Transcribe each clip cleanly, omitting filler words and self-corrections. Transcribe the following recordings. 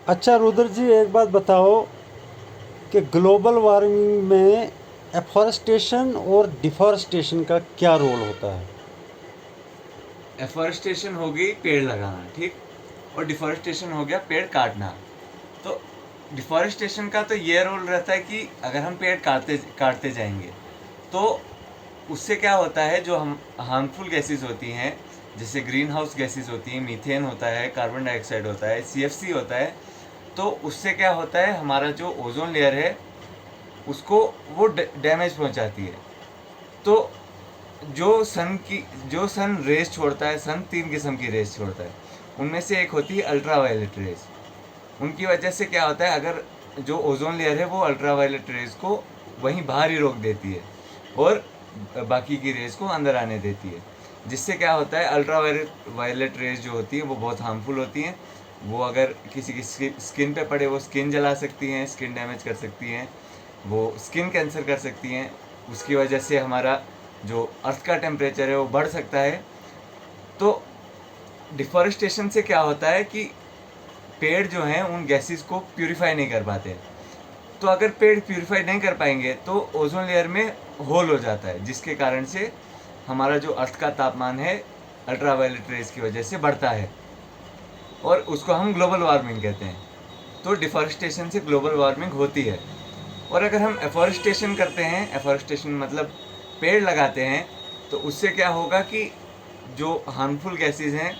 अच्छा रुद्र जी, एक बात बताओ कि ग्लोबल वार्मिंग में एफॉरेस्टेशन और डिफॉरेस्टेशन का क्या रोल होता है? एफॉरेस्टेशन हो गई पेड़ लगाना, ठीक, और डिफॉरेस्टेशन हो गया पेड़ काटना। तो डिफॉरेस्टेशन का तो ये रोल रहता है कि अगर हम पेड़ काटते काटते जाएंगे तो उससे क्या होता है, जो हम हार्मफुल गैसेस होती हैं, जैसे ग्रीन हाउस गैसेस होती हैं, मीथेन होता है, कार्बन डाइऑक्साइड होता है, सीएफसी होता है, तो उससे क्या होता है, हमारा जो ओजोन लेयर है उसको वो डैमेज पहुंचाती है। तो जो सन रेस छोड़ता है, सन 3 किस्म की रेस छोड़ता है, उनमें से एक होती है अल्ट्रा वायलेट रेस। उनकी वजह से क्या होता है, अगर जो ओजोन लेयर है वो अल्ट्रा वायलेट रेस को वहीं बाहर ही रोक देती है और बाकी की रेस को अंदर आने देती है, जिससे क्या होता है, अल्ट्रा वायलेट रेस जो होती है वो बहुत हार्मफुल होती हैं। वो अगर किसी की स्किन पे पड़े वो स्किन जला सकती हैं, स्किन डैमेज कर सकती हैं, वो स्किन कैंसर कर सकती हैं। उसकी वजह से हमारा जो अर्थ का टेम्परेचर है वो बढ़ सकता है। तो डिफॉरेस्टेशन से क्या होता है कि पेड़ जो हैं उन गैसेस को प्यूरिफाई नहीं कर पाते। तो अगर पेड़ प्यूरिफाई नहीं कर पाएंगे तो ओजोन लेयर में होल हो जाता है, जिसके कारण से हमारा जो अर्थ का तापमान है अल्ट्रावायलेट रेज की वजह से बढ़ता है, और उसको हम ग्लोबल वार्मिंग कहते हैं। तो डिफॉरेस्टेशन से ग्लोबल वार्मिंग होती है। और अगर हम एफॉरेस्टेशन करते हैं, एफॉरेस्टेशन मतलब पेड़ लगाते हैं, तो उससे क्या होगा कि जो हार्मफुल गैसेस हैं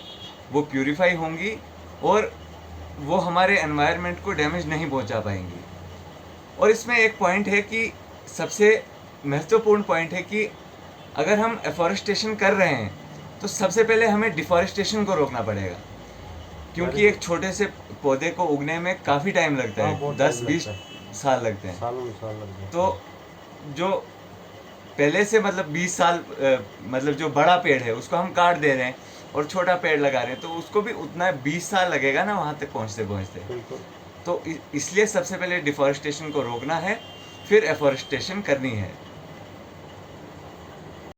वो प्यूरिफाई होंगी और वो हमारे एनवायरनमेंट को डैमेज नहीं पहुंचा पाएंगी। और इसमें एक पॉइंट है कि सबसे महत्वपूर्ण पॉइंट है कि अगर हम एफॉरेस्टेशन कर रहे हैं तो सबसे पहले हमें डिफॉरेस्टेशन को रोकना पड़ेगा, वेरी क्योंकि गुड। एक छोटे से पौधे को उगने में काफ़ी टाइम लगता हाँ, है, बहुत दस टाइम बीस लगता है। साल लगते हैं। सालों साल लग जाते तो हैं। जो पहले से मतलब 20 साल मतलब जो बड़ा पेड़ है उसको हम काट दे रहे हैं और छोटा पेड़ लगा रहे हैं, तो उसको भी उतना 20 साल लगेगा ना वहाँ तक पहुँचते पहुँचते। बिल्कुल। तो इसलिए सबसे पहले डिफॉरेस्टेशन को रोकना है, फिर एफॉरेस्टेशन करनी है।